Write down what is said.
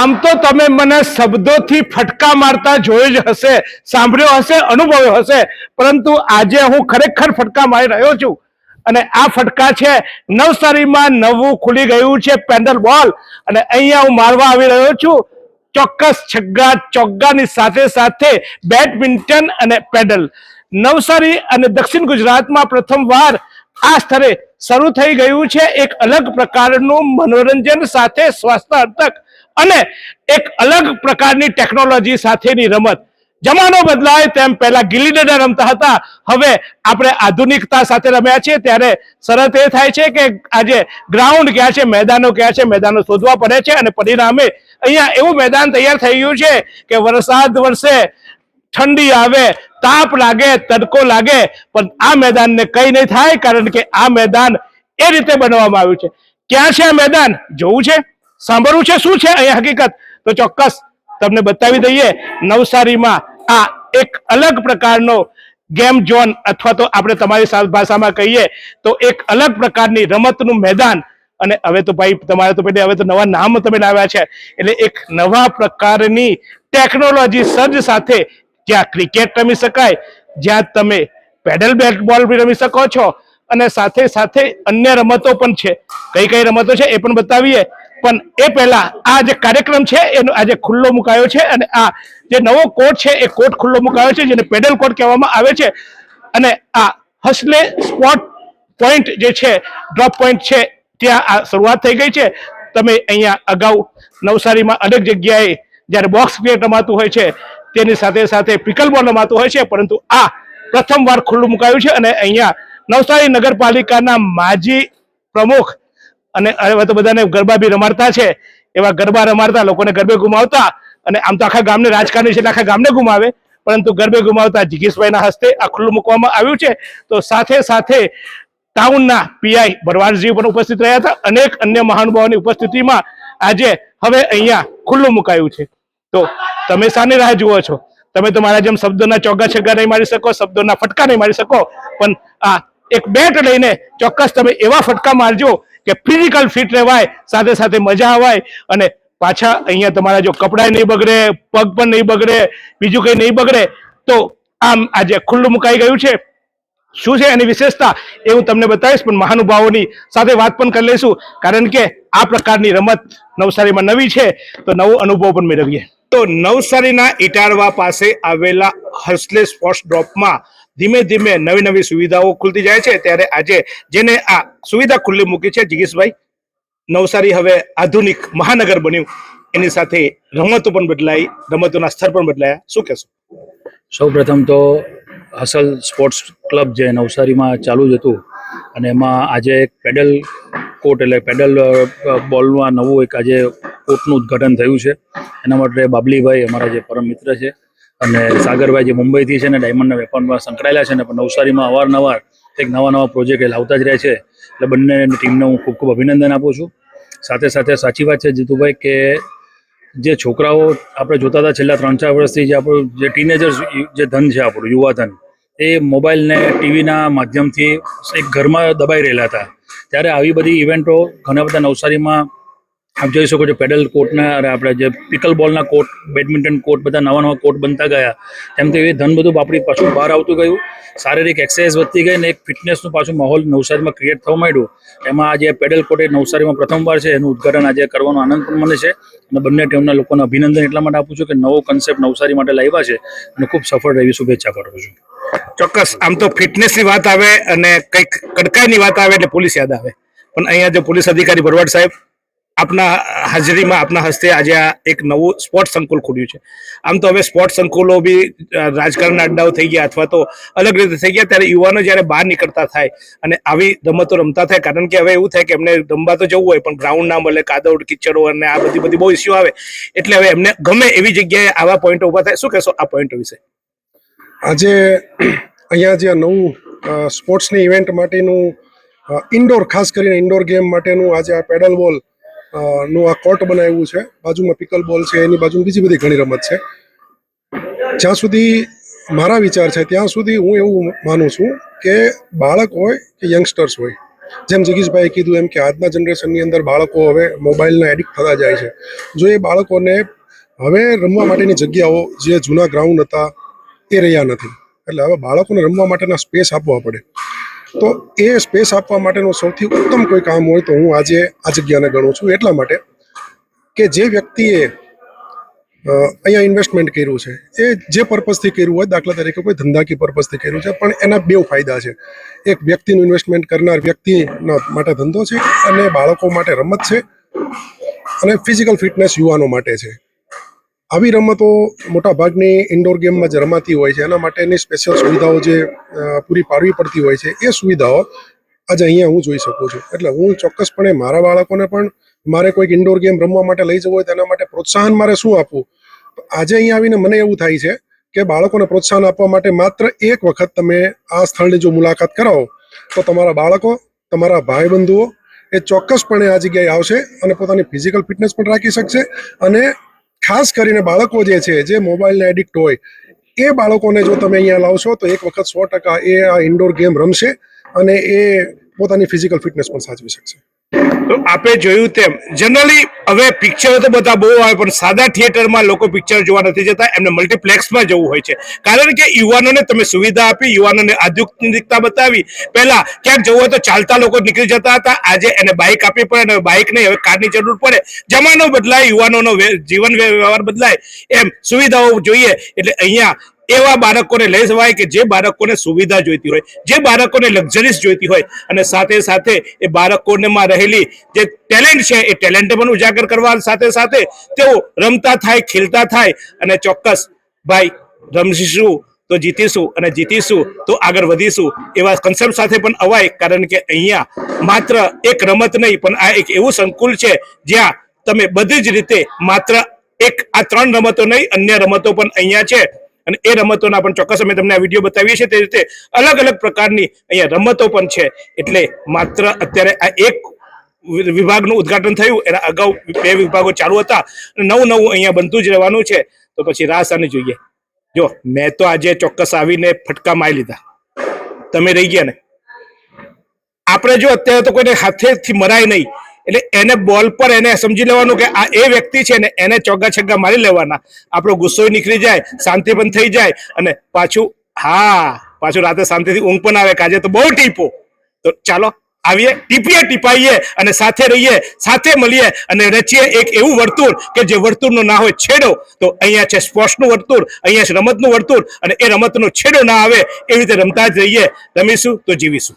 આમ તો તમે મને શબ્દોથી ફટકા મારતા જોયું જ હશે, સાંભળ્યો હશે, અનુભવ્યો હશે, પરંતુ આજે હું ખરેખર ફટકા મારી રહ્યો છું. અને આ ફટકા છે નવસારીમાં નવું ખુલી ગયું છે પેડલ બોલ, અને અહીંયા હું મારવા આવી રહ્યો છું ચોક્કસ છગ્ગા ચોગ્ગાની સાથે સાથે બેડમિન્ટન અને પેડલ. નવસારી અને દક્ષિણ ગુજરાતમાં પ્રથમવાર આ સ્તરે શરૂ થઈ ગયું છે એક અલગ પ્રકારનું મનોરંજન સાથે સ્વાસ્થ્યવર્ધક અને એક અલગ પ્રકારની ટેકનોલોજી સાથેની રમત. જમાનો બદલાય તેમ પહેલા ગિલ્લી ડંડા રમતા હતા, હવે આપણે આધુનિકતા સાથે રમ્યા છીએ. ત્યારે શરત એ થાય છે કે આજે ગ્રાઉન્ડ ક્યાં છે, મેદાનો ક્યાં છે, મેદાનો શોધવા પડે છે. અને પરિણામે અહીંયા એવું મેદાન તૈયાર થઈ ગયું છે કે વરસાદ વરસે, ઠંડી આવે, તાપ લાગે, તડકો લાગે, પણ આ મેદાનને કઈ નહીં થાય, કારણ કે આ મેદાન એ રીતે બનાવવામાં આવ્યું છે. ક્યાં છે આ મેદાન? જોવું છે, સાંભળવું છે શું છે અહીંયા હકીકત? તો ચોક્કસ તમને બતાવી દઈએ. નવસારીમાં આ એક અલગ પ્રકારનો ગેમ ઝોન, અથવા તો આપણે તમારી ભાષામાં કહીએ તો એક અલગ પ્રકારની રમતનું મેદાન. અને હવે તો ભાઈ તમારે તો પેલે હવે તો નવા નામ તમે લાવ્યા છે, એટલે એક નવા પ્રકારની ટેકનોલોજી સર્જ સાથે જ્યાં ક્રિકેટ રમી શકાય, જ્યાં તમે પેડલ બેટ બોલ બી રમી શકો છો, અને સાથે સાથે અન્ય રમતો પણ છે. કઈ કઈ રમતો છે એ પણ બતાવીએ. પણ એ પહેલા આ જે કાર્યક્રમ છે એનો આજે ખુલ્લો મુકાયો છે, અને આ જે નવો કોર્ટ છે એ કોર્ટ ખુલ્લો મુકાયો છે, જેને પેડલ કોર્ટ કહેવામાં આવે છે. અને આ હસલે સ્પોટ પોઈન્ટ જે છે, ડ્રોપ પોઈન્ટ છે, ત્યાં આ શરૂઆત થઈ ગઈ છે. તમે અહીંયા અગાઉ નવસારીમાં અનેક જગ્યાએ જ્યારે બોક્સ ક્રિકેટ રમાતું હોય છે તેની સાથે સાથે પિકલ બોલ રમાતું હોય છે, પરંતુ આ પ્રથમવાર ખુલ્લું મુકાયું છે. અને અહીંયા નવસારી નગરપાલિકાના માજી પ્રમુખ, અને હવે તો બધાને ગરબા બી રમાડતા છે, એવા ગરબા રમાડતા, લોકોને ગરબે ગુમાવતા, અને આમ તો આખા ગામને રાજકારણી છે એટલે આખા ગામને ગુમાવે, પરંતુ ગરબે ગુમાવતા જિગીશભાઈના હસ્તે આ ખુલ્લું મૂકવામાં આવ્યું છે. તો સાથે સાથે ટાઉનના પીઆઈ ભરવાડજી પણ ઉપસ્થિત રહ્યા હતા. અનેક અન્ય મહાનુભાવોની ઉપસ્થિતિમાં આજે હવે અહીંયા ખુલ્લું મુકાયું છે. તો તમે શાની રાહ જુઓ છો? તમે તો મારા જેમ શબ્દોના ચોગ્ગા છગ્ગા નહીં મારી શકો, શબ્દોના ફટકા નહીં મારી શકો, પણ આ એક બેટ લઈને ચોક્કસ તમે એવા ફટકા મારજો કે ફિઝિકલ ફિટ રહેવાય, સાથે સાથે મજા આવાય, અને પાછા અહીંયા તમારા જો કપડાં નહીં બગડે, પગ પણ નહીં બગડે, બીજું કંઈ નહીં બગડે. તો આમ આજે ખુલ્લું મુકાઈ ગયું છે. શું છે એની વિશેષતા એ હું તમને બતાવીશ, પણ મહાનુભાવોની સાથે વાત પણ કરી લઈશું, કારણ કે આ પ્રકારની રમત નવસારીમાં નવી છે, તો નવો અનુભવ પણ મેળવીએ. તો નવસારીના ઇટારવા પાસે આવેલા હર્સલે સ્પોર્ટ્સ ડ્રોપમાં ધીમે ધીમે નવી નવી સુવિધાઓ ખુલતી જાય છે. ત્યારે આજે જેને આ સુવિધા ખુલ્લી મૂકી છે જિગીશભાઈ, નવસારી હવે આધુનિક મહાનગર બન્યું, એની સાથે રમતો પણ બદલાઈ, રમતોના સ્તર પણ બદલાયા. શું કહેશો? સૌ પ્રથમ તો હસલ સ્પોર્ટ્સ ક્લબ જે નવસારીમાં ચાલુ જ હતું, અને એમાં આજે એક પેડલ કોર્ટ એટલે પેડલ બોલનું આ નવું એક આજે કોર્ટનું ઉદ્ઘાટન થયું છે. એના માટે બાબલીભાઈ અમારા જે પરમ મિત્ર છે, અને સાગરભાઈ જે મુંબઈથી છે ને ડાયમંડના વેપારમાં સંકળાયેલા છે ને, પણ નવસારીમાં અવારનવાર એક નવા પ્રોજેક્ટ એ લાવતા જ રહે છે. એટલે બંને ટીમને હું ખૂબ ખૂબ અભિનંદન આપું છું. સાથે સાથે સાચી વાત છે જીતુભાઈ કે જે છોકરાઓ આપણે જોતા હતા છેલ્લા 3-4 વર્ષથી, જે આપણું જે ટીનેજર્સ જે ધન છે, આપણું યુવા ધન, એ મોબાઈલ ને ટીવીના માધ્યમથી એક ઘરમાં દબાઈ રહેલા હતા. ત્યારે આવી બધી ઇવેન્ટો ઘણા બધા નવસારીમાં આપ જોઈ શકો છો. પેડલ કોર્ટના અને આપણે જે પિકલ બોલના કોર્ટ, બેડમિન્ટન કોર્ટ, બધા નવા કોર્ટ બનતા ગયા. એમ તો એ ધન બધું આપણી પાછું બહાર આવતું ગયું, શારીરિક એક્સરસાઇઝ વધતી ગઈ, ને એક ફિટનેસનું પાછું માહોલ નવસારીમાં ક્રિએટ થવા માંડ્યું. એમાં આજે પેડલ કોર્ટ એ નવસારીમાં પ્રથમવાર છે, એનું ઉદ્ઘાટન આજે કરવાનો આનંદ પણ મને છે. અને બંને ટીમના લોકોને અભિનંદન એટલા માટે આપું છું કે નવો કન્સેપ્ટ નવસારી માટે લાવ્યા છે, અને ખૂબ સફળ એવી શુભેચ્છા કરું છું. ચોક્કસ. આમ તો ફિટનેસની વાત આવે અને કંઈક કડકાઈની વાત આવે એટલે પોલીસ યાદ આવે, પણ અહીંયા જો પોલીસ અધિકારી ભરવાડ સાહેબ આપના હાજરીમાં, આપના હસ્તે આજે આ એક નવું સ્પોર્ટ્સ સંકુલ ખુલ્યું છે. આમ તો હવે સ્પોર્ટ્સ સંકુલો બી રાજકારણના અડ્ડાઓ થઈ ગયા, અથવા તો અલગ રીતે થઈ ગયા. ત્યારે યુવાનો જ્યારે બહાર નીકળતા થાય અને આવી રમતો રમતા થાય, કારણ કે હવે એવું થાય કે એમને રમવા તો જવું હોય પણ ગ્રાઉન્ડ ના મળે, કાદવ કિચડો અને આ બધી બહુ ઇસ્યુ આવે, એટલે હવે એમને ગમે એવી જગ્યાએ આવા પોઈન્ટો ઊભા થાય. શું કહેશો આ પોઈન્ટો વિશે? આજે અહીંયા જે નવું સ્પોર્ટ્સની ઇવેન્ટ માટેનું ઇન્ડોર, ખાસ કરીને ઇન્ડોર ગેમ માટેનું આજે આ પેડલ બોલ નું આ કોર્ટ બનાવ્યું છે. બાજુમાં પિકલ બોલ છે, એની બાજુમાં બીજી બધી ઘણી રમત છે. જ્યાં સુધી મારા વિચાર છે ત્યાં સુધી હું એવું માનું છું કે બાળક હોય કે યંગસ્ટર્સ હોય, જેમ જગીશભાઈએ કીધું એમ કે આજના જનરેશનની અંદર બાળકો હવે મોબાઈલના એડિક્ટ થતા જાય છે. જો એ બાળકોને હવે રમવા માટેની જગ્યાઓ જે જૂના ગ્રાઉન્ડ હતા એ રહ્યા નથી, એટલે હવે બાળકોને રમવા માટેના સ્પેસ આપવા પડે. તો એ સ્પેસ આપવા માટેનું સૌથી ઉત્તમ કોઈ કામ હોય તો હું આજે આ જગ્યાને ગણું છું. એટલા માટે કે જે વ્યક્તિએ અહીંયા ઇન્વેસ્ટમેન્ટ કર્યું છે એ જે પર્પઝથી કર્યું હોય, દાખલા તરીકે કોઈ ધંધાકીય પર્પઝથી કર્યું છે, પણ એના બે ફાયદા છે. એક વ્યક્તિનું ઇન્વેસ્ટમેન્ટ કરનાર વ્યક્તિના માટે ધંધો છે, અને બાળકો માટે રમત છે, અને ફિઝિકલ ફિટનેસ યુવાનો માટે છે. આવી રમતો મોટાભાગની ઇન્ડોર ગેમમાં જે રમાતી હોય છે એના માટેની સ્પેશિયલ સુવિધાઓ જે પૂરી પાડવી પડતી હોય છે, એ સુવિધાઓ આજે અહીંયા હું જોઈ શકું છું. એટલે હું ચોક્કસપણે મારા બાળકોને પણ મારે કોઈક ઇન્ડોર ગેમ રમવા માટે લઈ જવું હોય તેના માટે પ્રોત્સાહન મારે શું આપવું, આજે અહીંયા આવીને મને એવું થાય છે કે બાળકોને પ્રોત્સાહન આપવા માટે માત્ર એક વખત તમે આ સ્થળની જો મુલાકાત કરાવો તો તમારા બાળકો, તમારા ભાઈ બંધુઓ એ ચોક્કસપણે આ જગ્યાએ આવશે અને પોતાની ફિઝિકલ ફિટનેસ પણ રાખી શકશે. અને ખાસ કરીને બાળકો જે છે જે મોબાઈલના એડિક્ટ હોય એ બાળકોને જો તમે અહીંયા લાવશો તો એક વખત 100% એ આ ઇન્ડોર ગેમ રમશે અને એ પોતાની ફિઝિકલ ફિટનેસ પણ સાચવી શકશે. તો આપે જોયું તેમ જનરલી હવે પિક્ચરો તો બધા બહુ આવે, પણ સાદા થિયેટરમાં લોકો પિક્ચર જોવા નથી જતા, એમને મલ્ટીપ્લેક્સમાં જવું હોય છે. કારણ કે યુવાનોને તમે સુવિધા આપી, યુવાનોને આધુનિકતા બતાવી. પહેલા ક્યાંક જવું હોય તો ચાલતા લોકો નીકળી જતા હતા, આજે એને બાઇક આપવી પડે, અને બાઇક નહીં હવે કારની જરૂર પડે. જમાનો બદલાય, યુવાનોનો જીવન વ્યવહાર બદલાય, એમ સુવિધાઓ જોઈએ. એટલે અહીંયા એવા બાળકોને લઈ જવાય કે જે બાળકોને સુવિધા જોઈતી હોય, જે બાળકોને લક્ઝરીઝ જોઈતી હોય, અને સાથે સાથે એ બાળકોમાં રહેલી જે ટેલેન્ટ છે એ ટેલેન્ટ પણ ઉજાગર કરવા, સાથે સાથે તેઓ રમતા થાય, ખેલતા થાય. અને ચોક્કસ ભાઈ રમશું તો જીતીશું, અને જીતીશું તો આગળ વધીશું, એવા કન્સેપ્ટ સાથે પણ અવાય. કારણ કે અહીંયા માત્ર એક રમત નહીં, પણ આ એક એવું સંકુલ છે જ્યાં તમે બધી જ રીતે માત્ર આ 3 રમતો નહીં, અન્ય રમતો પણ અહીંયા છે. અને એ રમતોના પણ ચોક્કસ અમે તમને આ વિડીયો બતાવીએ છીએ. તે રીતે અલગ અલગ પ્રકારની અહીંયા રમતો પણ છે. એટલે માત્ર અત્યારે આ એક વિભાગનું ઉદ્ઘાટન થયું, એના અગાઉ 2 વિભાગો ચાલુ હતા, અને નવું અહીંયા બનતું જ રહેવાનું છે. તો પછી રાહ સાની જોઈએ. જો મેં તો આજે ચોક્કસ આવીને ફટકા મારી લીધા, તમે રહી ગયા ને. આપણે જો અત્યારે તો કોઈને હાથેથી મરાય નહીં, એટલે એને બોલ પર એને સમજી લેવાનું કે આ એ વ્યક્તિ છે ને, એને ચોગ્ગા છગ્ગા મારી લેવાના. આપણો ગુસ્સો નીકળી જાય, શાંતિ પણ થઈ જાય, અને પાછું રાતે શાંતિથી ઊંઘ પણ આવે કે આજે તો બહુ ટીપો. તો ચાલો આવીએ, ટીપાઈએ, અને સાથે રહીએ, સાથે મળીએ, અને રચીએ એક એવું વર્તુળ કે જે વર્તુળનો ના હોય છેડો. તો અહીંયા છે સ્પોર્ટ્સનું વર્તુળ, અહીંયા છે રમતનું વર્તુળ, અને એ રમતનો છેડો ના આવે એવી રીતે રમતા જ રહીએ. રમીશું તો જીવીશું.